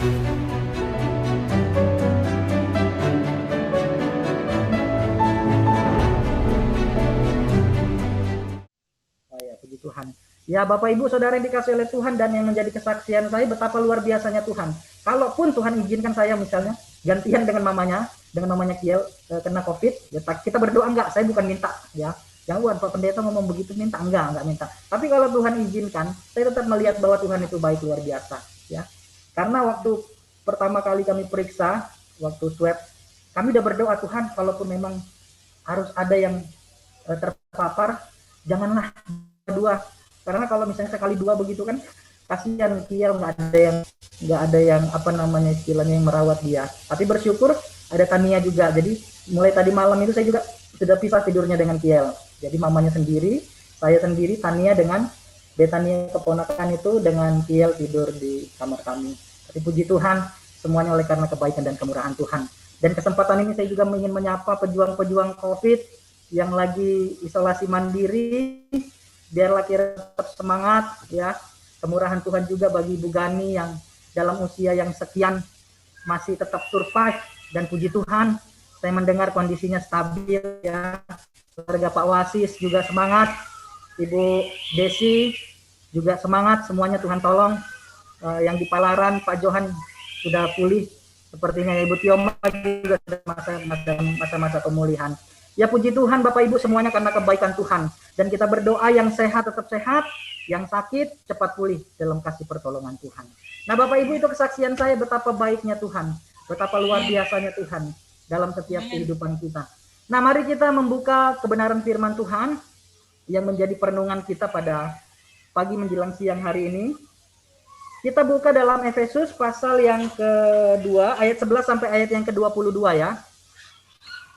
Oh ya, puji Tuhan. Ya Bapak Ibu Saudara yang dikasih oleh Tuhan dan yang menjadi kesaksian saya betapa luar biasanya Tuhan. Kalaupun Tuhan izinkan saya misalnya gantian dengan mamanya Kiel kena COVID, ya kita berdoa enggak, saya bukan minta ya. Jangan Pak Pendeta ngomong begitu minta, enggak minta. Tapi kalau Tuhan izinkan, saya tetap melihat bahwa Tuhan itu baik luar biasa ya. Karena waktu pertama kali kami periksa, waktu swab, kami udah berdoa Tuhan, kalaupun memang harus ada yang terpapar, janganlah dua, karena kalau misalnya sekali dua begitu kan kasihan Kiel, nggak ada yang apa namanya istilahnya yang merawat dia. Tapi bersyukur ada Tania juga, jadi mulai tadi malam itu saya juga sudah pisah tidurnya dengan Kiel, jadi mamanya sendiri, saya sendiri, Tania dengan Betania keponakan itu dengan Kiel tidur di kamar kami. Tapi puji Tuhan semuanya oleh karena kebaikan dan kemurahan Tuhan. Dan kesempatan ini saya juga ingin menyapa pejuang-pejuang COVID yang lagi isolasi mandiri, biarlah kita tetap semangat ya. Kemurahan Tuhan juga bagi Ibu Gani yang dalam usia yang sekian masih tetap survive, dan puji Tuhan saya mendengar kondisinya stabil ya. Keluarga Pak Wasis juga semangat, Ibu Desi juga semangat, semuanya Tuhan tolong. Yang di Palaran Pak Johan sudah pulih, sepertinya Ibu Tioma juga sudah masa-masa pemulihan. Ya puji Tuhan Bapak Ibu semuanya karena kebaikan Tuhan. Dan kita berdoa yang sehat tetap sehat, yang sakit cepat pulih dalam kasih pertolongan Tuhan. Nah Bapak Ibu, itu kesaksian saya betapa baiknya Tuhan, betapa luar biasanya Tuhan dalam setiap kehidupan kita. Nah mari kita membuka kebenaran firman Tuhan yang menjadi perenungan kita pada pagi menjelang siang hari ini. Kita buka dalam Efesus pasal yang kedua, ayat 11 sampai ayat yang ke-22 ya.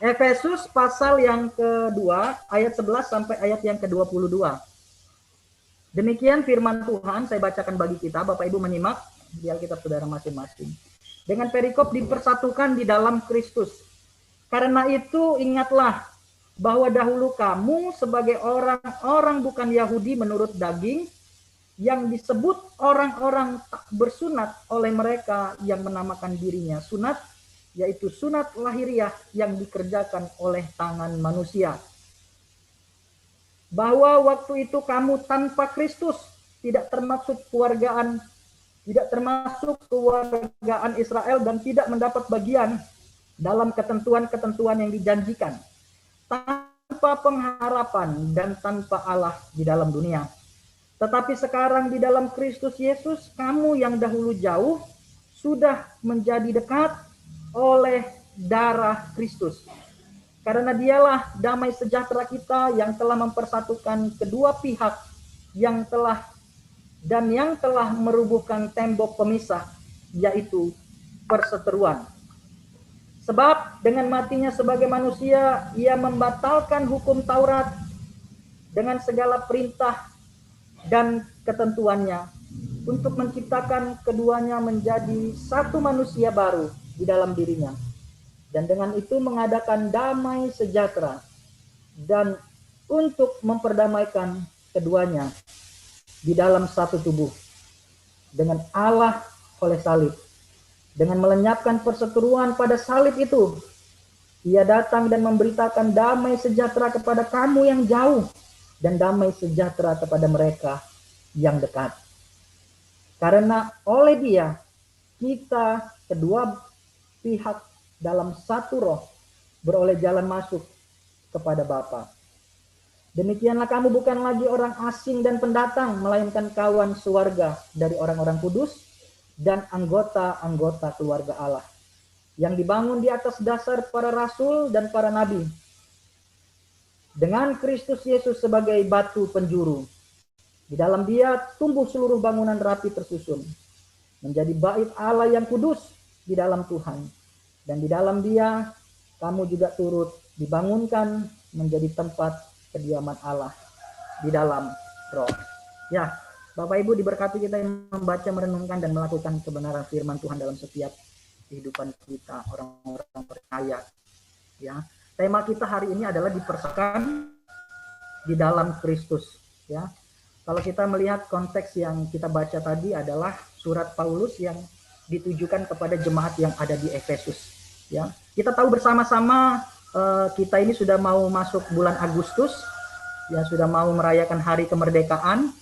Efesus pasal yang kedua, ayat 11 sampai ayat yang ke-22. Demikian firman Tuhan, saya bacakan bagi kita, Bapak Ibu menyimak di Alkitab saudara masing-masing. Dengan perikop dipersatukan di dalam Kristus. Karena itu ingatlah bahwa dahulu kamu sebagai orang-orang bukan Yahudi menurut daging, yang disebut orang-orang tak bersunat oleh mereka yang menamakan dirinya sunat, yaitu sunat lahiriah yang dikerjakan oleh tangan manusia. Bahwa waktu itu kamu tanpa Kristus, tidak termasuk kewargaan Israel dan tidak mendapat bagian dalam ketentuan-ketentuan yang dijanjikan, tanpa pengharapan dan tanpa Allah di dalam dunia. Tetapi sekarang di dalam Kristus Yesus, kamu yang dahulu jauh sudah menjadi dekat oleh darah Kristus. Karena dialah damai sejahtera kita yang telah mempersatukan kedua pihak yang telah merubuhkan tembok pemisah, yaitu perseteruan. Sebab dengan matinya sebagai manusia, ia membatalkan hukum Taurat dengan segala perintah dan ketentuannya untuk menciptakan keduanya menjadi satu manusia baru di dalam dirinya, dan dengan itu mengadakan damai sejahtera, dan untuk memperdamaikan keduanya di dalam satu tubuh dengan Allah oleh salib. Dengan melenyapkan perseteruan pada salib itu, ia datang dan memberitakan damai sejahtera kepada kamu yang jauh dan damai sejahtera kepada mereka yang dekat. Karena oleh dia kita kedua pihak dalam satu roh beroleh jalan masuk kepada Bapa. Demikianlah kamu bukan lagi orang asing dan pendatang, melainkan kawan sewarga dari orang-orang kudus dan anggota-anggota keluarga Allah, yang dibangun di atas dasar para rasul dan para nabi, dengan Kristus Yesus sebagai batu penjuru. Di dalam dia tumbuh seluruh bangunan rapi tersusun, menjadi bait Allah yang kudus di dalam Tuhan. Dan di dalam dia kamu juga turut dibangunkan menjadi tempat kediaman Allah di dalam roh. Ya, Bapak Ibu diberkati kita yang membaca, merenungkan, dan melakukan kebenaran firman Tuhan dalam setiap kehidupan kita, orang-orang percaya. Ya, tema kita hari ini adalah dipersatukan di dalam Kristus. Ya, kalau kita melihat konteks yang kita baca tadi adalah surat Paulus yang ditujukan kepada jemaat yang ada di Efesus. Ya, kita tahu bersama-sama kita ini sudah mau masuk bulan Agustus, ya sudah mau merayakan Hari Kemerdekaan,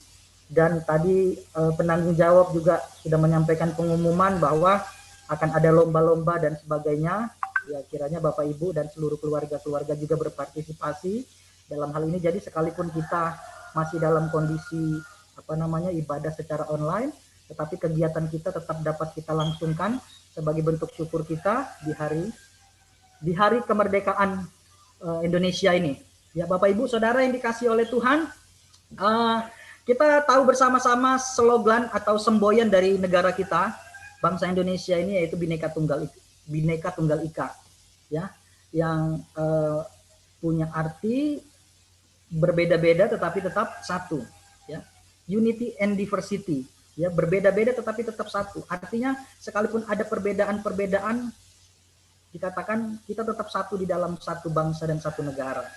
dan tadi penanggung jawab juga sudah menyampaikan pengumuman bahwa akan ada lomba-lomba dan sebagainya. Ya, kiranya Bapak Ibu dan seluruh keluarga-keluarga juga berpartisipasi dalam hal ini. Jadi sekalipun kita masih dalam kondisi ibadah secara online, tetapi kegiatan kita tetap dapat kita langsungkan sebagai bentuk syukur kita di hari kemerdekaan Indonesia ini. Ya, Bapak Ibu Saudara yang dikasihi oleh Tuhan, kita tahu bersama-sama slogan atau semboyan dari negara kita, bangsa Indonesia ini, yaitu Bhinneka Tunggal Ika, ya, yang punya arti berbeda-beda tetapi tetap satu, ya, unity and diversity, ya, berbeda-beda tetapi tetap satu. Artinya sekalipun ada perbedaan-perbedaan, dikatakan kita tetap satu di dalam satu bangsa dan satu negara.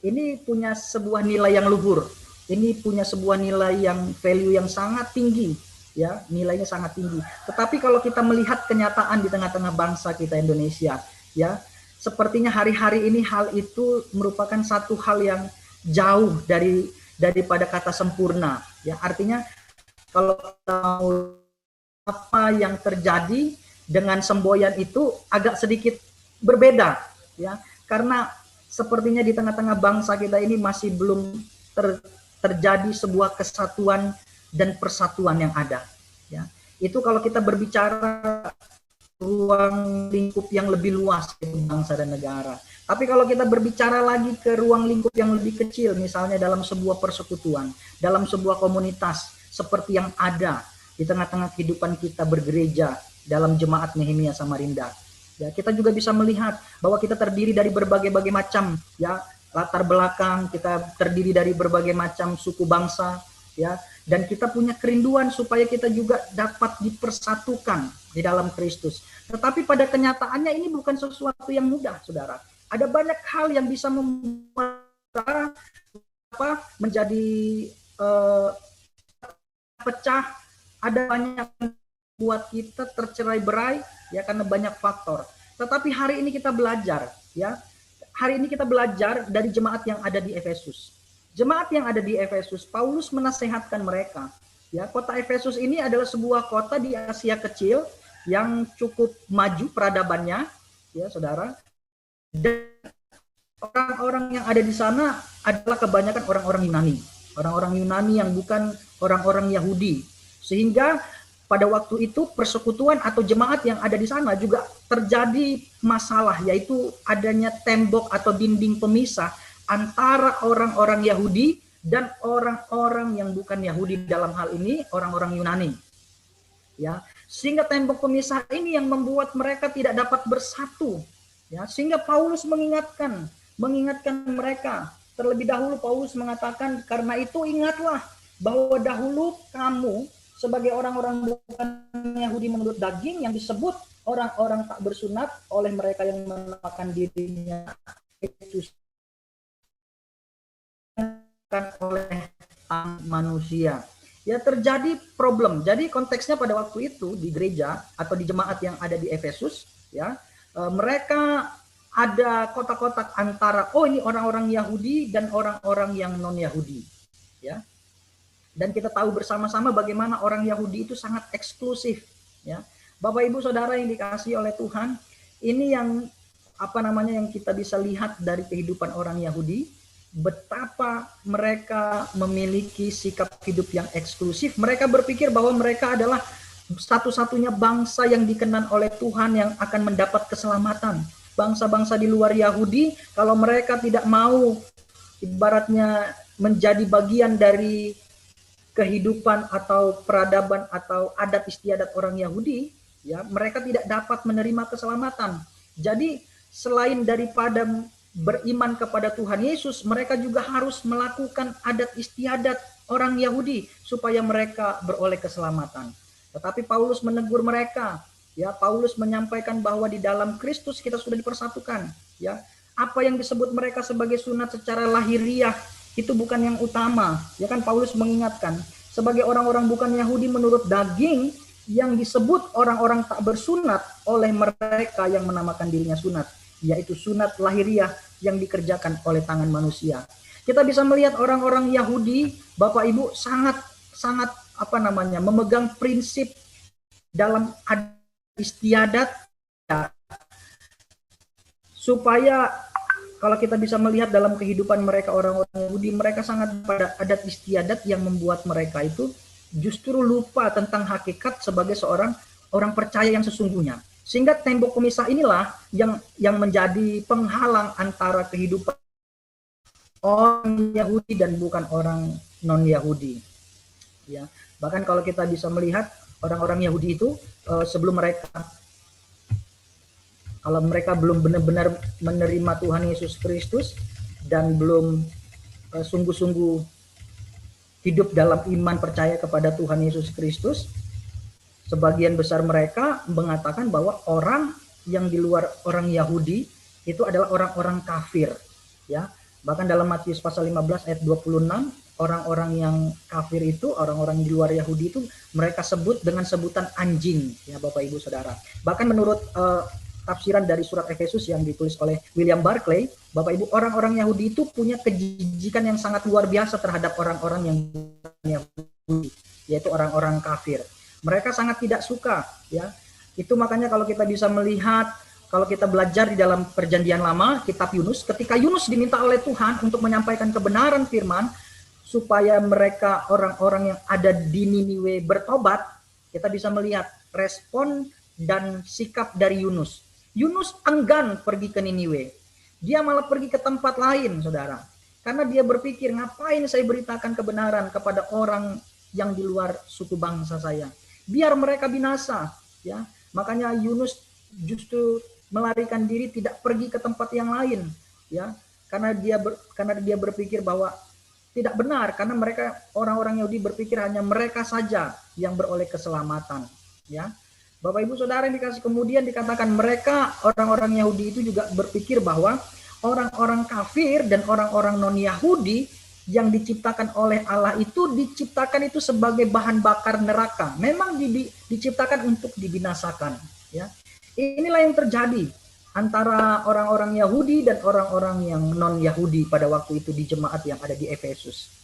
Ini punya sebuah nilai yang luhur. Ini punya sebuah nilai yang value yang sangat tinggi, ya, nilainya sangat tinggi. Tetapi kalau kita melihat kenyataan di tengah-tengah bangsa kita Indonesia, ya, sepertinya hari-hari ini hal itu merupakan satu hal yang jauh daripada kata sempurna, ya. Artinya kalau tahu apa yang terjadi dengan semboyan itu agak sedikit berbeda, ya, karena sepertinya di tengah-tengah bangsa kita ini masih belum terjadi sebuah kesatuan dan persatuan yang ada, ya. Itu kalau kita berbicara ruang lingkup yang lebih luas dari bangsa dan negara. Tapi kalau kita berbicara lagi ke ruang lingkup yang lebih kecil, misalnya dalam sebuah persekutuan, dalam sebuah komunitas seperti yang ada di tengah-tengah kehidupan kita bergereja dalam jemaat Nehemia Samarinda, ya, kita juga bisa melihat bahwa kita terdiri dari berbagai-bagai macam, ya, latar belakang, kita terdiri dari berbagai macam suku bangsa, ya, dan kita punya kerinduan supaya kita juga dapat dipersatukan di dalam Kristus. Tetapi pada kenyataannya ini bukan sesuatu yang mudah, saudara. Ada banyak hal yang bisa membuat menjadi pecah, ada banyak buat kita tercerai-berai, ya, karena banyak faktor. Tetapi hari ini kita belajar, ya. Hari ini kita belajar dari jemaat yang ada di Efesus. Jemaat yang ada di Efesus, Paulus menasehatkan mereka, ya. Kota Efesus ini adalah sebuah kota di Asia kecil yang cukup maju peradabannya, ya, saudara. Dan orang-orang yang ada di sana adalah kebanyakan orang-orang Yunani yang bukan orang-orang Yahudi. Sehingga pada waktu itu persekutuan atau jemaat yang ada di sana juga terjadi masalah, yaitu adanya tembok atau dinding pemisah antara orang-orang Yahudi dan orang-orang yang bukan Yahudi, dalam hal ini orang-orang Yunani. Ya, sehingga tembok pemisah ini yang membuat mereka tidak dapat bersatu. Ya, sehingga Paulus mengingatkan mereka. Terlebih dahulu Paulus mengatakan, karena itu ingatlah bahwa dahulu kamu sebagai orang-orang bukan Yahudi menurut daging yang disebut orang-orang tak bersunat oleh mereka yang menamakan dirinya itu oleh manusia. Ya, terjadi problem. Jadi konteksnya pada waktu itu di gereja atau di jemaat yang ada di Efesus, ya, mereka ada kotak-kotak antara ini orang-orang Yahudi dan orang-orang yang non Yahudi, ya. Dan kita tahu bersama-sama bagaimana orang Yahudi itu sangat eksklusif, ya. Bapak Ibu Saudara yang dikasihi oleh Tuhan, ini yang yang kita bisa lihat dari kehidupan orang Yahudi, betapa mereka memiliki sikap hidup yang eksklusif. Mereka berpikir bahwa mereka adalah satu-satunya bangsa yang dikenan oleh Tuhan yang akan mendapat keselamatan. Bangsa-bangsa di luar Yahudi, kalau mereka tidak mau ibaratnya menjadi bagian dari kehidupan atau peradaban atau adat istiadat orang Yahudi, ya, mereka tidak dapat menerima keselamatan. Jadi selain daripada beriman kepada Tuhan Yesus, mereka juga harus melakukan adat istiadat orang Yahudi supaya mereka beroleh keselamatan. Tetapi Paulus menegur mereka, ya. Paulus menyampaikan bahwa di dalam Kristus kita sudah dipersatukan, ya. Apa yang disebut mereka sebagai sunat secara lahiriah itu bukan yang utama, ya kan. Paulus mengingatkan sebagai orang-orang bukan Yahudi menurut daging, yang disebut orang-orang tak bersunat oleh mereka yang menamakan dirinya sunat, yaitu sunat lahiriah yang dikerjakan oleh tangan manusia. Kita bisa melihat orang-orang Yahudi, Bapak Ibu, sangat memegang prinsip dalam adat istiadat, supaya kalau kita bisa melihat dalam kehidupan mereka orang-orang Yahudi, mereka sangat pada adat istiadat yang membuat mereka itu justru lupa tentang hakikat sebagai seorang orang percaya yang sesungguhnya. Sehingga tembok pemisah inilah yang menjadi penghalang antara kehidupan orang Yahudi dan bukan orang non-Yahudi. Ya, bahkan kalau kita bisa melihat orang-orang Yahudi itu sebelum mereka belum benar-benar menerima Tuhan Yesus Kristus dan belum sungguh-sungguh hidup dalam iman percaya kepada Tuhan Yesus Kristus, sebagian besar mereka mengatakan bahwa orang yang di luar orang Yahudi itu adalah orang-orang kafir, ya. Bahkan dalam Matius pasal 15 ayat 26, orang-orang yang kafir itu, orang-orang di luar Yahudi itu mereka sebut dengan sebutan anjing, ya Bapak Ibu Saudara. Bahkan menurut tafsiran dari surat Efesus yang ditulis oleh William Barclay, Bapak Ibu, orang-orang Yahudi itu punya kejijikan yang sangat luar biasa terhadap orang-orang yang Yahudi, yaitu orang-orang kafir. Mereka sangat tidak suka, ya. Itu makanya kalau kita bisa melihat, kalau kita belajar di dalam Perjanjian Lama, kitab Yunus, ketika Yunus diminta oleh Tuhan untuk menyampaikan kebenaran firman supaya mereka orang-orang yang ada di Niniwe bertobat, kita bisa melihat respon dan sikap dari Yunus. Yunus enggan pergi ke Niniwe. Dia malah pergi ke tempat lain, Saudara. Karena dia berpikir, ngapain saya beritakan kebenaran kepada orang yang di luar suku bangsa saya? Biar mereka binasa, ya. Makanya Yunus justru melarikan diri, tidak pergi ke tempat yang lain, ya. Karena dia berpikir bahwa tidak benar, karena mereka orang-orang Yahudi berpikir hanya mereka saja yang beroleh keselamatan, ya. Bapak Ibu Saudara yang dikasih, kemudian dikatakan mereka orang-orang Yahudi itu juga berpikir bahwa orang-orang kafir dan orang-orang non-Yahudi yang diciptakan oleh Allah itu diciptakan itu sebagai bahan bakar neraka. Memang diciptakan untuk dibinasakan, ya. Inilah yang terjadi antara orang-orang Yahudi dan orang-orang yang non-Yahudi pada waktu itu di jemaat yang ada di Efesus.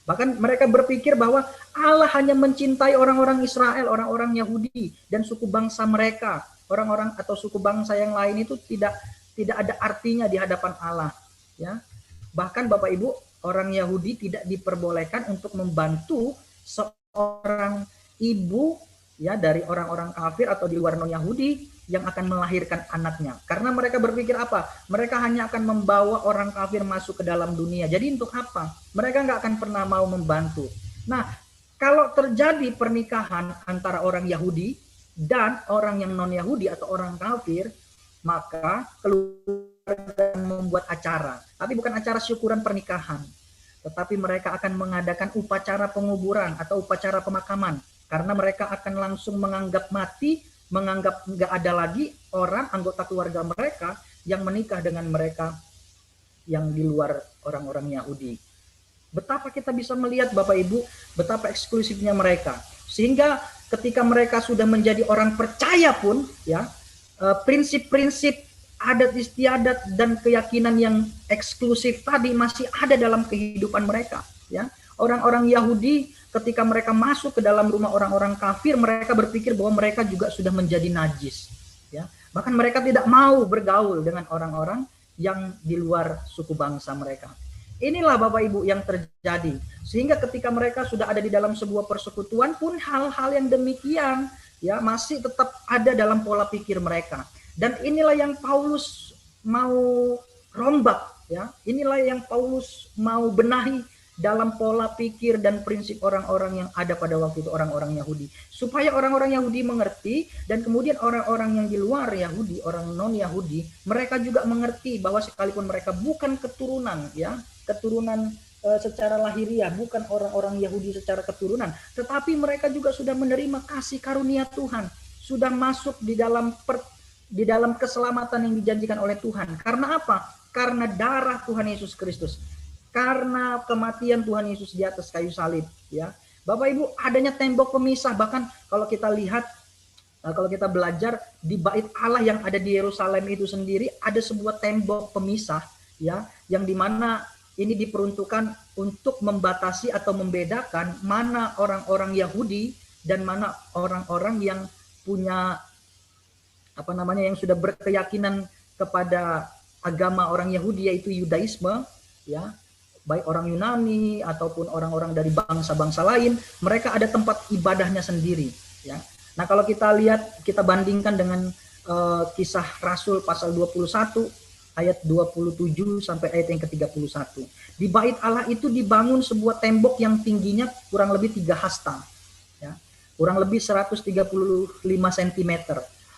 Bahkan mereka berpikir bahwa Allah hanya mencintai orang-orang Israel, orang-orang Yahudi dan suku bangsa mereka. Orang-orang atau suku bangsa yang lain itu tidak ada artinya di hadapan Allah, ya. Bahkan Bapak Ibu, orang Yahudi tidak diperbolehkan untuk membantu seorang ibu, ya, dari orang-orang kafir atau di luar non-Yahudi yang akan melahirkan anaknya. Karena mereka berpikir apa? Mereka hanya akan membawa orang kafir masuk ke dalam dunia. Jadi untuk apa? Mereka nggak akan pernah mau membantu. Nah, kalau terjadi pernikahan antara orang Yahudi dan orang yang non-Yahudi atau orang kafir, maka keluarga membuat acara. Tapi bukan acara syukuran pernikahan, tetapi mereka akan mengadakan upacara penguburan atau upacara pemakaman. Karena mereka akan langsung menganggap mati, menganggap nggak ada lagi orang anggota keluarga mereka yang menikah dengan mereka yang di luar orang-orang Yahudi. Betapa kita bisa melihat Bapak Ibu, betapa eksklusifnya mereka. Sehingga ketika mereka sudah menjadi orang percaya pun, ya, prinsip-prinsip adat istiadat dan keyakinan yang eksklusif tadi masih ada dalam kehidupan mereka, ya. Orang-orang Yahudi ketika mereka masuk ke dalam rumah orang-orang kafir, mereka berpikir bahwa mereka juga sudah menjadi najis, ya. Bahkan mereka tidak mau bergaul dengan orang-orang yang di luar suku bangsa mereka. Inilah Bapak Ibu yang terjadi. Sehingga ketika mereka sudah ada di dalam sebuah persekutuan pun hal-hal yang demikian, ya, masih tetap ada dalam pola pikir mereka. Dan inilah yang Paulus mau rombak, ya. Inilah yang Paulus mau benahi dalam pola pikir dan prinsip orang-orang yang ada pada waktu itu, orang-orang Yahudi, supaya orang-orang Yahudi mengerti, dan kemudian orang-orang yang di luar Yahudi, orang non-Yahudi, mereka juga mengerti bahwa sekalipun mereka bukan keturunan, ya, keturunan secara lahiriah, bukan orang-orang Yahudi secara keturunan, tetapi mereka juga sudah menerima kasih karunia Tuhan, sudah masuk di dalam keselamatan yang dijanjikan oleh Tuhan. Karena apa? Karena darah Tuhan Yesus Kristus. Karena kematian Tuhan Yesus di atas kayu salib, ya. Bapak Ibu, adanya tembok pemisah. Bahkan kalau kita lihat, kalau kita belajar di bait Allah yang ada di Yerusalem itu sendiri, ada sebuah tembok pemisah, ya, yang dimana ini diperuntukkan untuk membatasi atau membedakan mana orang-orang Yahudi dan mana orang-orang yang punya apa namanya, yang sudah berkeyakinan kepada agama orang Yahudi, yaitu Yudaisme, ya, baik orang Yunani ataupun orang-orang dari bangsa-bangsa lain, mereka ada tempat ibadahnya sendiri, ya. Nah, kalau kita lihat, kita bandingkan dengan Kisah Rasul pasal 21 ayat 27 sampai ayat yang ke-31. Di bait Allah itu dibangun sebuah tembok yang tingginya kurang lebih 3 hasta, ya. Kurang lebih 135 cm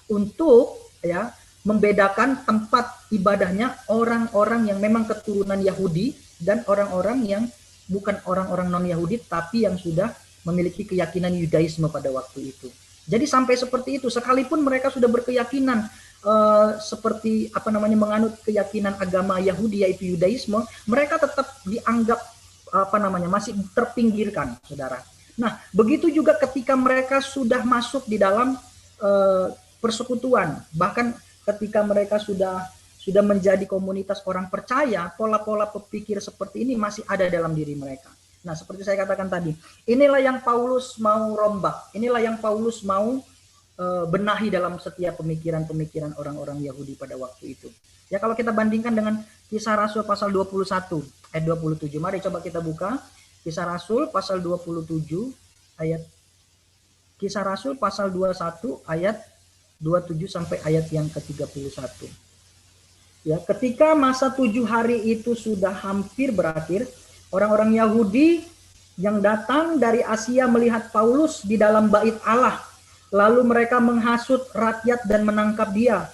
untuk, ya, membedakan tempat ibadahnya orang-orang yang memang keturunan Yahudi dan orang-orang yang bukan orang-orang non-Yahudi tapi yang sudah memiliki keyakinan Yudaisme pada waktu itu. Jadi sampai seperti itu, sekalipun mereka sudah berkeyakinan seperti apa namanya, menganut keyakinan agama Yahudi yaitu Yudaisme, mereka tetap dianggap apa namanya, masih terpinggirkan, saudara. Nah, begitu juga ketika mereka sudah masuk di dalam persekutuan, bahkan ketika mereka sudah menjadi komunitas orang percaya, pola-pola berpikir seperti ini masih ada dalam diri mereka. Nah, seperti saya katakan tadi, inilah yang Paulus mau rombak, inilah yang Paulus mau benahi dalam setiap pemikiran-pemikiran orang-orang Yahudi pada waktu itu. Ya, kalau kita bandingkan dengan Kisah Rasul pasal 21 ayat 27, mari coba kita buka Kisah Rasul pasal 27 ayat Kisah Rasul pasal 21 ayat 27 sampai ayat yang ke-31. Ya, ketika masa 7 hari itu sudah hampir berakhir, orang-orang Yahudi yang datang dari Asia melihat Paulus di dalam bait Allah. Lalu mereka menghasut rakyat dan menangkap dia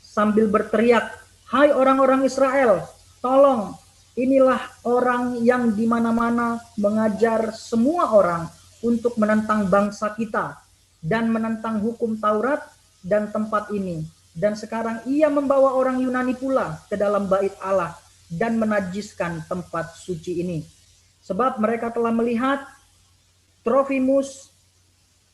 sambil berteriak, "Hai orang-orang Israel, tolong, inilah orang yang di mana-mana mengajar semua orang untuk menentang bangsa kita dan menentang hukum Taurat dan tempat ini. Dan sekarang ia membawa orang Yunani pula ke dalam bait Allah dan menajiskan tempat suci ini. Sebab mereka telah melihat Trofimus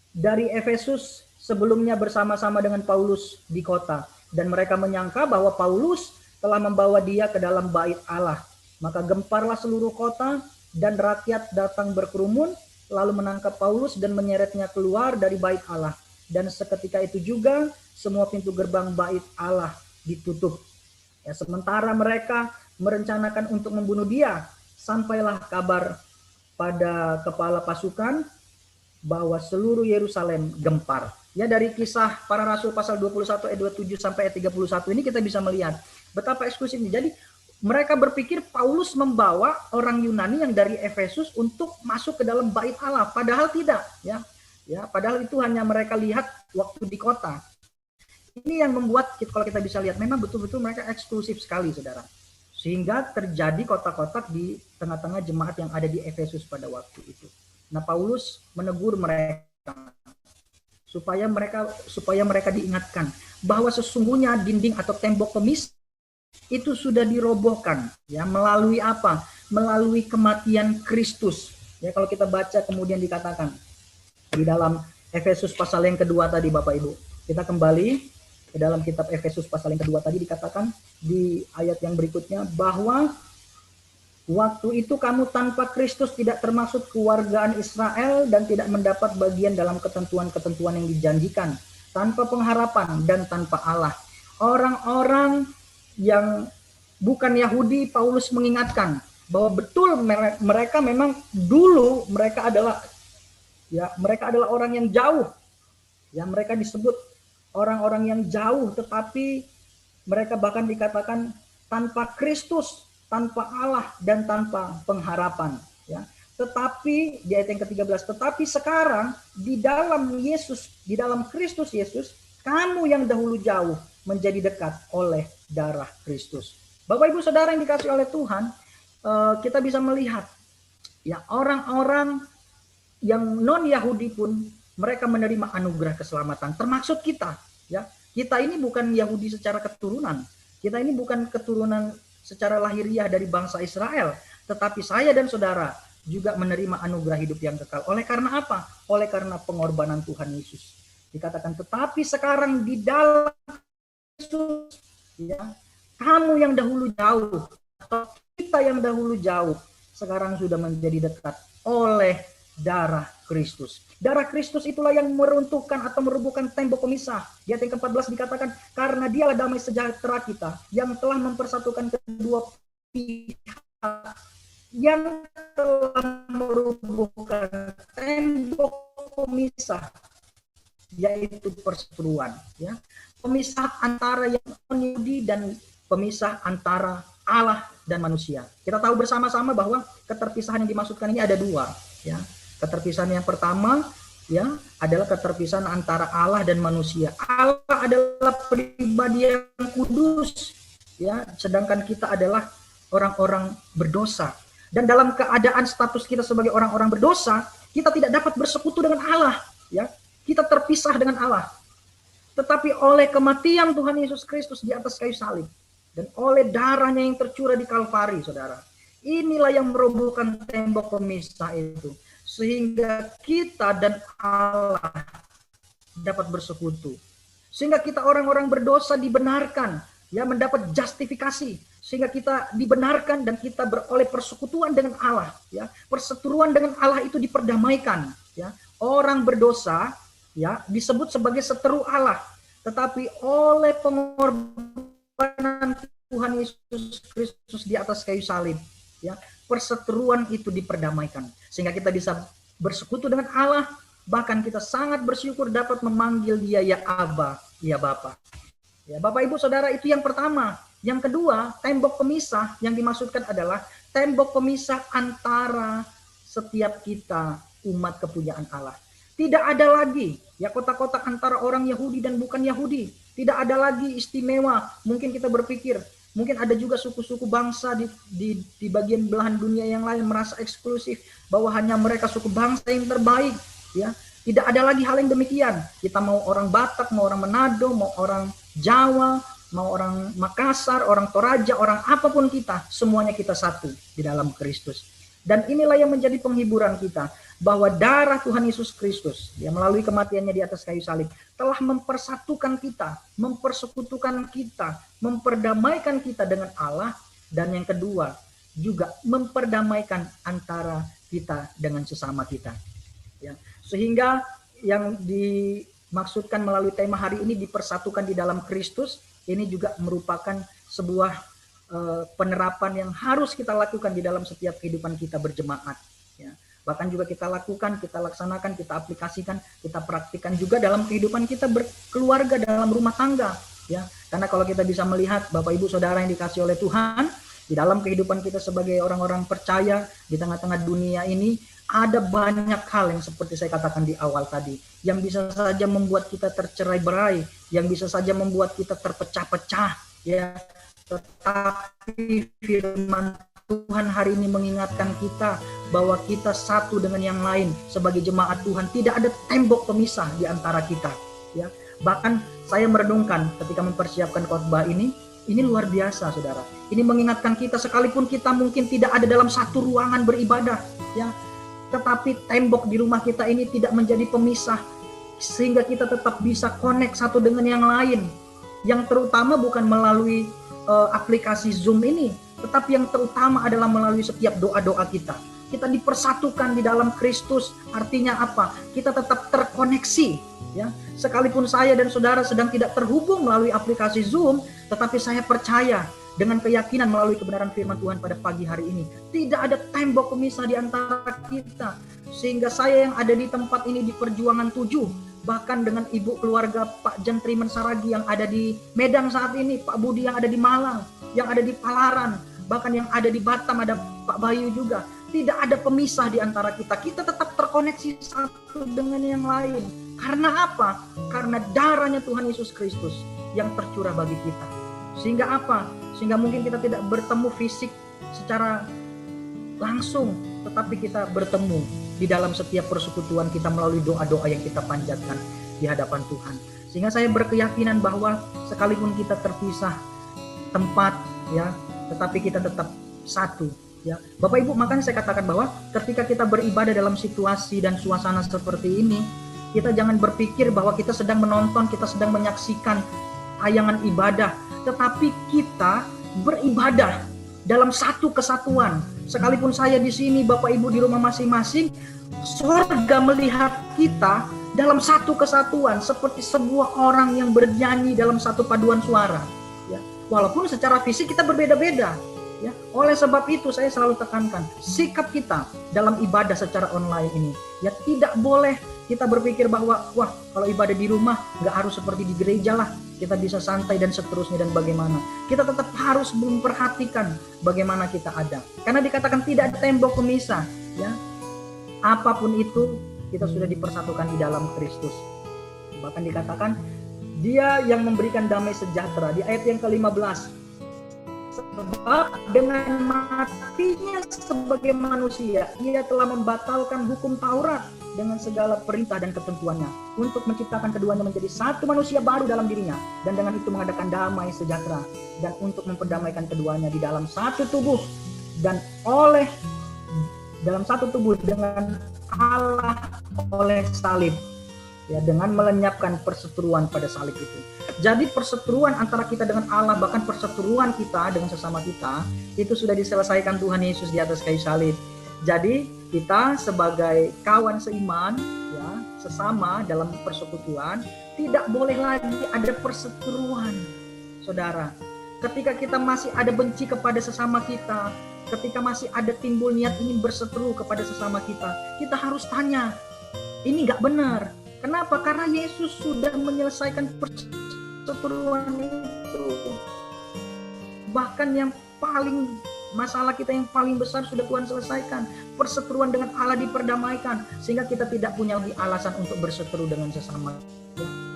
dari Efesus sebelumnya bersama-sama dengan Paulus di kota. Dan mereka menyangka bahwa Paulus telah membawa dia ke dalam bait Allah. Maka gemparlah seluruh kota dan rakyat datang berkerumun lalu menangkap Paulus dan menyeretnya keluar dari bait Allah. Dan seketika itu juga semua pintu gerbang bait Allah ditutup. Ya, sementara mereka merencanakan untuk membunuh dia, sampailah kabar pada kepala pasukan bahwa seluruh Yerusalem gempar. Ya, dari Kisah Para Rasul pasal 21 ayat 27 sampai ayat 31 ini kita bisa melihat betapa eksklusifnya. Jadi mereka berpikir Paulus membawa orang Yunani yang dari Efesus untuk masuk ke dalam bait Allah, padahal tidak, ya. Ya, padahal itu hanya mereka lihat waktu di kota. Ini yang membuat kalau kita bisa lihat memang betul-betul mereka eksklusif sekali, saudara. Sehingga terjadi kotak-kotak di tengah-tengah jemaat yang ada di Efesus pada waktu itu. Nah, Paulus menegur mereka supaya mereka diingatkan bahwa sesungguhnya dinding atau tembok pemisah itu sudah dirobohkan, ya, melalui apa? Melalui kematian Kristus. Ya, kalau kita baca kemudian dikatakan di dalam Efesus pasal yang kedua tadi, Bapak Ibu. Kita kembali ke dalam kitab Efesus pasal yang kedua tadi, dikatakan di ayat yang berikutnya bahwa waktu itu kamu tanpa Kristus tidak termasuk kewargaan Israel dan tidak mendapat bagian dalam ketentuan-ketentuan yang dijanjikan, tanpa pengharapan dan tanpa Allah. Orang-orang yang bukan Yahudi, Paulus mengingatkan bahwa betul mereka memang dulu mereka adalah orang yang jauh. Ya, mereka disebut orang-orang yang jauh, tetapi mereka bahkan dikatakan tanpa Kristus, tanpa Allah dan tanpa pengharapan, ya. Tetapi di ayat yang ke-13, tetapi sekarang di dalam Yesus, di dalam Kristus Yesus, kamu yang dahulu jauh menjadi dekat oleh darah Kristus. Bapak Ibu Saudara yang dikasih oleh Tuhan, kita bisa melihat, ya, orang-orang yang non Yahudi pun mereka menerima anugerah keselamatan, termasuk kita, ya. Kita ini bukan Yahudi secara keturunan, kita ini bukan keturunan secara lahiriah dari bangsa Israel, tetapi saya dan saudara juga menerima anugerah hidup yang kekal. Oleh karena apa? Oleh karena pengorbanan Tuhan Yesus. Dikatakan, tetapi sekarang di dalam Yesus, ya, kamu yang dahulu jauh, atau kita yang dahulu jauh, sekarang sudah menjadi dekat oleh darah Kristus. Darah Kristus itulah yang meruntuhkan atau merubuhkan tembok pemisah. Di ayat yang ke-14 dikatakan, karena dialah damai sejahtera kita yang telah mempersatukan kedua pihak, yang telah merubuhkan tembok pemisah, yaitu perseteruan, ya. Pemisah antara yang non-Yahudi dan pemisah antara Allah dan manusia. Kita tahu bersama-sama bahwa keterpisahan yang dimaksudkan ini ada dua, ya. Keterpisahan yang pertama, ya, adalah keterpisahan antara Allah dan manusia. Allah adalah pribadi yang kudus, ya, sedangkan kita adalah orang-orang berdosa. Dan dalam keadaan status kita sebagai orang-orang berdosa, kita tidak dapat bersekutu dengan Allah, ya. Kita terpisah dengan Allah. Tetapi oleh kematian Tuhan Yesus Kristus di atas kayu salib dan oleh darahnya yang tercurah di Kalvari, saudara, inilah yang merobohkan tembok pemisah itu, sehingga kita dan Allah dapat bersekutu. Sehingga kita orang-orang berdosa dibenarkan, ya, mendapat justifikasi, sehingga kita dibenarkan dan kita beroleh persekutuan dengan Allah, ya. Perseteruan dengan Allah itu diperdamaikan, ya. Orang berdosa, ya, disebut sebagai seteru Allah, tetapi oleh pengorbanan Tuhan Yesus Kristus di atas kayu salib, ya, perseteruan itu diperdamaikan, sehingga kita bisa bersekutu dengan Allah. Bahkan kita sangat bersyukur dapat memanggil Dia ya Aba, ya Bapa. Ya, Bapak Ibu Saudara, itu yang pertama. Yang kedua, tembok pemisah yang dimaksudkan adalah tembok pemisah antara setiap kita, umat kepunyaan Allah. Tidak ada lagi, ya, kotak-kotak antara orang Yahudi dan bukan Yahudi. Tidak ada lagi istimewa. Mungkin kita berpikir, mungkin ada juga suku-suku bangsa di bagian belahan dunia yang lain merasa eksklusif bahwa hanya mereka suku bangsa yang terbaik, ya. Tidak ada lagi hal yang demikian. Kita mau orang Batak, mau orang Manado, mau orang Jawa, mau orang Makassar, orang Toraja, orang apapun kita, semuanya kita satu di dalam Kristus. Dan inilah yang menjadi penghiburan kita, bahwa darah Tuhan Yesus Kristus, ya, melalui kematiannya di atas kayu salib, telah mempersatukan kita, mempersekutukan kita, memperdamaikan kita dengan Allah, dan yang kedua, juga memperdamaikan antara kita dengan sesama kita. Ya. Sehingga yang dimaksudkan melalui tema hari ini, dipersatukan di dalam Kristus, ini juga merupakan sebuah penerapan yang harus kita lakukan di dalam setiap kehidupan kita berjemaat, ya. Bahkan juga kita lakukan, kita laksanakan, kita aplikasikan, kita praktikkan juga dalam kehidupan kita berkeluarga, dalam rumah tangga, ya. Karena kalau kita bisa melihat Bapak Ibu Saudara yang dikasihi oleh Tuhan, di dalam kehidupan kita sebagai orang-orang percaya di tengah-tengah dunia ini, ada banyak hal yang seperti saya katakan di awal tadi, yang bisa saja membuat kita tercerai-berai, yang bisa saja membuat kita terpecah-pecah, ya. Tetapi firman Tuhan hari ini mengingatkan kita bahwa kita satu dengan yang lain sebagai jemaat Tuhan. Tidak ada tembok pemisah di antara kita, ya. Bahkan saya merenungkan ketika mempersiapkan khotbah ini luar biasa, saudara. Ini mengingatkan kita, sekalipun kita mungkin tidak ada dalam satu ruangan beribadah, ya, tetapi tembok di rumah kita ini tidak menjadi pemisah, sehingga kita tetap bisa connect satu dengan yang lain. Yang terutama bukan melalui aplikasi Zoom ini, tetapi yang terutama adalah melalui setiap doa-doa kita. Kita dipersatukan di dalam Kristus. Artinya apa? Kita tetap terkoneksi, ya. Sekalipun saya dan saudara sedang tidak terhubung melalui aplikasi Zoom, tetapi saya percaya dengan keyakinan melalui kebenaran firman Tuhan pada pagi hari ini, tidak ada tembok pemisah di antara kita. Sehingga saya yang ada di tempat ini di Perjuangan 7, bahkan dengan ibu keluarga Pak Jentrimen Saragi yang ada di Medan saat ini, Pak Budi yang ada di Malang, yang ada di Palaran, bahkan yang ada di Batam, ada Pak Bayu juga. Tidak ada pemisah di antara kita. Kita tetap terkoneksi satu dengan yang lain. Karena apa? Karena darahnya Tuhan Yesus Kristus yang tercurah bagi kita. Sehingga apa? Sehingga mungkin kita tidak bertemu fisik secara langsung, tetapi kita bertemu di dalam setiap persekutuan kita melalui doa-doa yang kita panjatkan di hadapan Tuhan. Sehingga saya berkeyakinan bahwa sekalipun kita terpisah tempat, ya, tetapi kita tetap satu Ya, Bapak Ibu, makanya saya katakan bahwa ketika kita beribadah dalam situasi dan suasana seperti ini, kita jangan berpikir bahwa kita sedang menonton, kita sedang menyaksikan tayangan ibadah, tetapi kita beribadah dalam satu kesatuan. Sekalipun saya di sini, Bapak Ibu di rumah masing-masing, surga melihat kita dalam satu kesatuan, seperti sebuah orang yang bernyanyi dalam satu paduan suara. Ya, walaupun secara fisik kita berbeda-beda. Ya, oleh sebab itu saya selalu tekankan sikap kita dalam ibadah secara online ini. Ya, tidak boleh kita berpikir bahwa wah, kalau ibadah di rumah nggak harus seperti di gereja lah, kita bisa santai dan seterusnya dan bagaimana. Kita tetap harus memperhatikan bagaimana kita ada. Karena dikatakan tidak ada tembok pemisah, ya. Apapun itu kita sudah dipersatukan di dalam Kristus. Bahkan dikatakan Dia yang memberikan damai sejahtera di ayat yang ke-15. Sebab dengan matinya sebagai manusia, ia telah membatalkan hukum Taurat dengan segala perintah dan ketentuannya untuk menciptakan keduanya menjadi satu manusia baru dalam dirinya, dan dengan itu mengadakan damai sejahtera, dan untuk memperdamaikan keduanya di dalam satu tubuh dan oleh dalam satu tubuh dengan Allah oleh salib, ya, dengan melenyapkan perseteruan pada salib itu. Jadi perseteruan antara kita dengan Allah, bahkan perseteruan kita dengan sesama kita, itu sudah diselesaikan Tuhan Yesus di atas kayu salib. Jadi kita sebagai kawan seiman, ya, sesama dalam persekutuan, tidak boleh lagi ada perseteruan, saudara. Ketika kita masih ada benci kepada sesama kita, ketika masih ada timbul niat ingin berseteru kepada sesama kita harus tanya, ini nggak benar. Kenapa? Karena Yesus sudah menyelesaikan perseteruan itu. Bahkan yang paling masalah kita yang paling besar sudah Tuhan selesaikan. Perseteruan dengan Allah diperdamaikan, sehingga kita tidak punya lagi alasan untuk berseteru dengan sesama.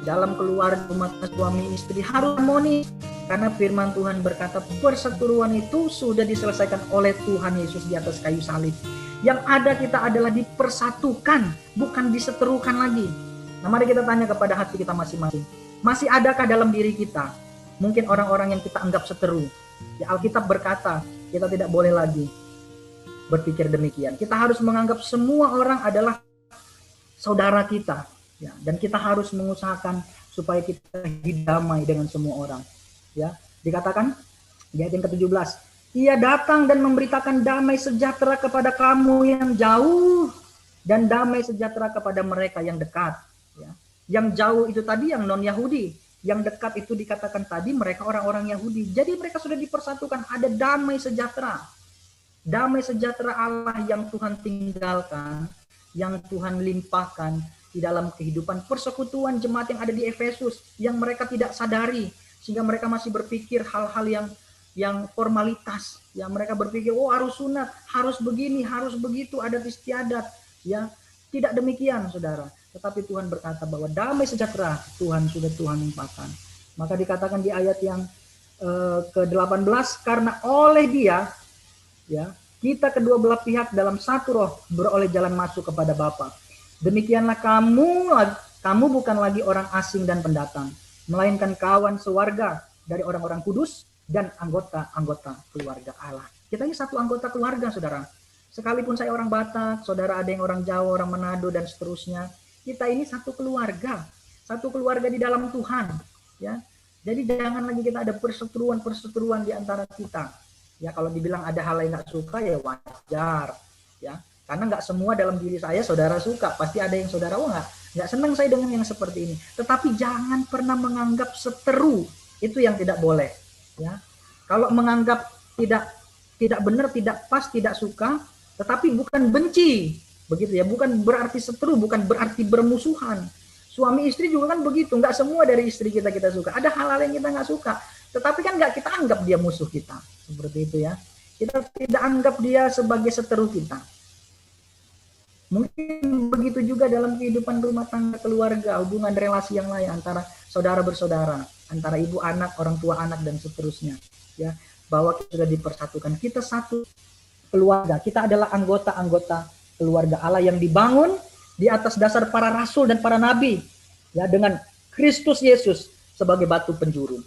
Dalam keluarga, rumah suami istri harus harmonis, karena firman Tuhan berkata perseteruan itu sudah diselesaikan oleh Tuhan Yesus di atas kayu salib. Yang ada kita adalah dipersatukan, bukan diseterukan lagi. Nah, mari kita tanya kepada hati kita masing-masing. Masih adakah dalam diri kita mungkin orang-orang yang kita anggap seteru? Ya, Alkitab berkata kita tidak boleh lagi berpikir demikian. Kita harus menganggap semua orang adalah saudara kita, ya, dan kita harus mengusahakan supaya kita hidup damai dengan semua orang. Ya, dikatakan di ayat yang ke-17, Ia datang dan memberitakan damai sejahtera kepada kamu yang jauh dan damai sejahtera kepada mereka yang dekat. Ya. Yang jauh itu tadi yang non-Yahudi, yang dekat itu dikatakan tadi mereka orang-orang Yahudi. Jadi mereka sudah dipersatukan, ada damai sejahtera. Damai sejahtera Allah yang Tuhan tinggalkan, yang Tuhan limpahkan di dalam kehidupan persekutuan jemaat yang ada di Efesus, yang mereka tidak sadari, sehingga mereka masih berpikir hal-hal yang formalitas. Ya, mereka berpikir, oh harus sunat, harus begini, harus begitu, adat istiadat. Ya, tidak demikian, saudara. Tetapi Tuhan berkata bahwa damai sejahtera Tuhan sudah Tuhan limpahkan. Maka dikatakan di ayat yang ke-18, karena oleh Dia, ya, kita kedua belah pihak dalam satu roh beroleh jalan masuk kepada Bapa. Demikianlah kamu bukan lagi orang asing dan pendatang, melainkan kawan sewarga dari orang-orang kudus dan anggota-anggota keluarga Allah. Kita ini satu anggota keluarga, saudara. Sekalipun saya orang Batak, saudara ada yang orang Jawa, orang Manado, dan seterusnya. Kita ini satu keluarga di dalam Tuhan, ya. Jadi jangan lagi kita ada perseteruan di antara kita. Ya, kalau dibilang ada hal yang nggak suka ya wajar, ya. Karena nggak semua dalam diri saya saudara suka, pasti ada yang saudara nggak senang saya dengan yang seperti ini. Tetapi jangan pernah menganggap seteru, itu yang tidak boleh, ya. Kalau menganggap tidak benar, tidak pas, tidak suka, tetapi bukan benci. Begitu ya, bukan berarti seteru, bukan berarti bermusuhan. Suami istri juga kan begitu, nggak semua dari istri kita suka. Ada hal-hal yang kita nggak suka, tetapi kan nggak kita anggap dia musuh kita. Seperti itu ya. Kita tidak anggap dia sebagai seteru kita. Mungkin begitu juga dalam kehidupan rumah tangga, keluarga, hubungan relasi yang lain antara saudara bersaudara, antara ibu anak, orang tua anak, dan seterusnya. Ya, bahwa kita sudah dipersatukan. Kita satu keluarga, kita adalah anggota-anggota keluarga Allah yang dibangun di atas dasar para rasul dan para nabi, ya, dengan Kristus Yesus sebagai batu penjuru.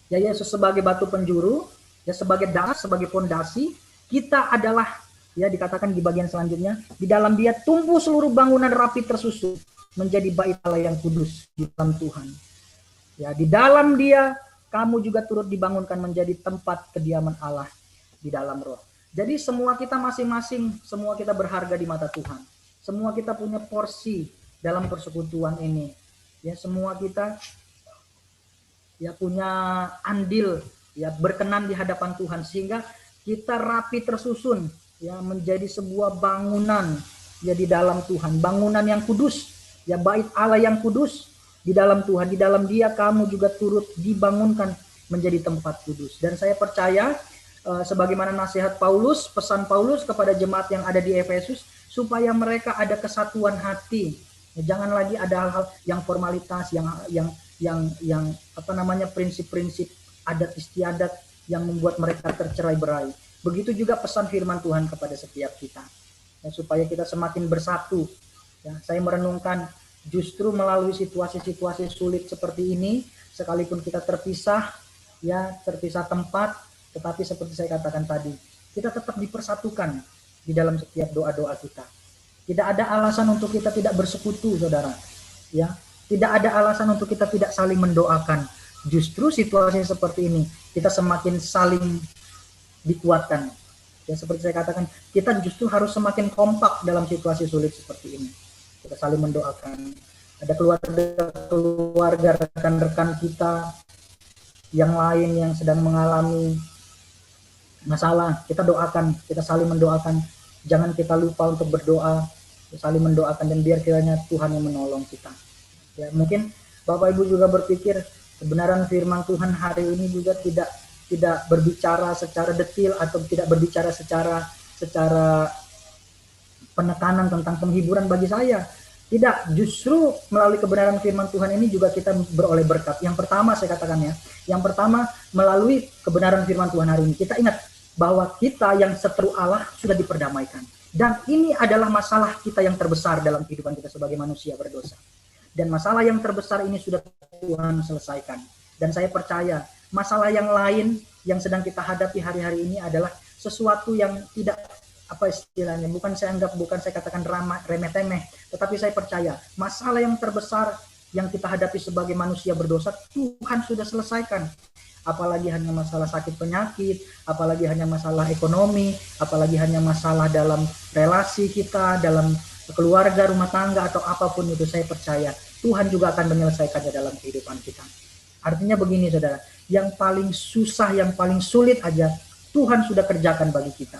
Ya, Yesus sebagai batu penjuru, ya, sebagai dasar, sebagai fondasi, Kita adalah, ya dikatakan di bagian selanjutnya, di dalam Dia tumbuh seluruh bangunan rapi tersusun menjadi bait Allah yang kudus di dalam Tuhan. Ya, di dalam Dia kamu juga turut dibangunkan menjadi tempat kediaman Allah di dalam Roh. Jadi semua kita masing-masing, semua kita berharga di mata Tuhan. Semua kita punya porsi dalam persekutuan ini. Ya, semua kita ya punya andil, ya berkenan di hadapan Tuhan, sehingga kita rapi tersusun ya menjadi sebuah bangunan ya di dalam Tuhan, bangunan yang kudus, ya bait Allah yang kudus di dalam Tuhan. Di dalam Dia kamu juga turut dibangunkan menjadi tempat kudus. Dan saya percaya sebagaimana nasihat Paulus, pesan Paulus kepada jemaat yang ada di Efesus, supaya mereka ada kesatuan hati. Ya, jangan lagi ada hal-hal yang formalitas, yang apa namanya, prinsip-prinsip adat istiadat yang membuat mereka tercerai-berai. Begitu juga pesan firman Tuhan kepada setiap kita, ya, supaya kita semakin bersatu. Ya, saya merenungkan justru melalui situasi-situasi sulit seperti ini, sekalipun kita terpisah, ya terpisah tempat, tetapi seperti saya katakan tadi, kita tetap dipersatukan di dalam setiap doa-doa kita. Tidak ada alasan untuk kita tidak bersekutu, saudara. Ya, tidak ada alasan untuk kita tidak saling mendoakan. Justru situasi seperti ini kita semakin saling dikuatkan. Ya, seperti saya katakan, kita justru harus semakin kompak dalam situasi sulit seperti ini. Kita saling mendoakan. Ada keluarga, rekan-rekan kita yang lain yang sedang mengalami masalah, kita doakan, kita saling mendoakan. Jangan kita lupa untuk berdoa, saling mendoakan, dan biar kiranya Tuhan yang menolong kita. Ya, mungkin Bapak Ibu juga berpikir kebenaran firman Tuhan hari ini juga tidak berbicara secara detail atau tidak berbicara secara penekanan tentang penghiburan bagi saya. Tidak, justru melalui kebenaran firman Tuhan ini juga kita beroleh berkat. Yang pertama saya katakan ya, yang pertama melalui kebenaran firman Tuhan hari ini kita ingat bahwa kita yang seteru Allah sudah diperdamaikan. Dan ini adalah masalah kita yang terbesar dalam kehidupan kita sebagai manusia berdosa. Dan masalah yang terbesar ini sudah Tuhan selesaikan. Dan saya percaya masalah yang lain yang sedang kita hadapi hari-hari ini adalah sesuatu yang tidak, apa istilahnya, bukan saya katakan remeh-temeh, tetapi saya percaya masalah yang terbesar yang kita hadapi sebagai manusia berdosa Tuhan sudah selesaikan. Apalagi hanya masalah sakit penyakit, apalagi hanya masalah ekonomi, apalagi hanya masalah dalam relasi kita, dalam keluarga, rumah tangga, atau apapun itu, saya percaya Tuhan juga akan menyelesaikannya dalam kehidupan kita. Artinya begini saudara, yang paling susah, yang paling sulit aja Tuhan sudah kerjakan bagi kita.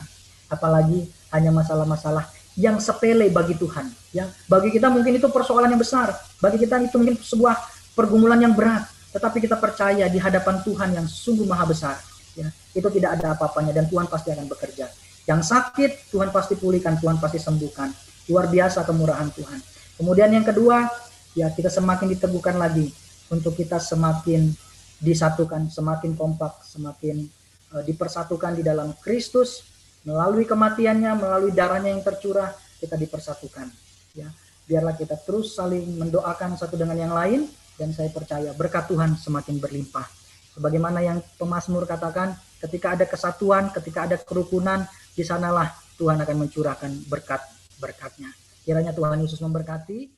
Apalagi hanya masalah-masalah yang sepele bagi Tuhan. Ya, bagi kita mungkin itu persoalan yang besar, bagi kita itu mungkin sebuah pergumulan yang berat. Tetapi kita percaya di hadapan Tuhan yang sungguh maha besar, ya, itu tidak ada apa-apanya dan Tuhan pasti akan bekerja. Yang sakit Tuhan pasti pulihkan, Tuhan pasti sembuhkan. Luar biasa kemurahan Tuhan. Kemudian yang kedua, ya kita semakin diteguhkan lagi untuk kita semakin disatukan, semakin kompak, semakin dipersatukan di dalam Kristus. Melalui kematiannya, melalui darahnya yang tercurah, kita dipersatukan. Ya, biarlah kita terus saling mendoakan satu dengan yang lain, dan saya percaya berkat Tuhan semakin berlimpah. Sebagaimana yang pemazmur katakan, ketika ada kesatuan, ketika ada kerukunan, di sanalah Tuhan akan mencurahkan berkat-berkatnya. Kiranya Tuhan Yesus memberkati.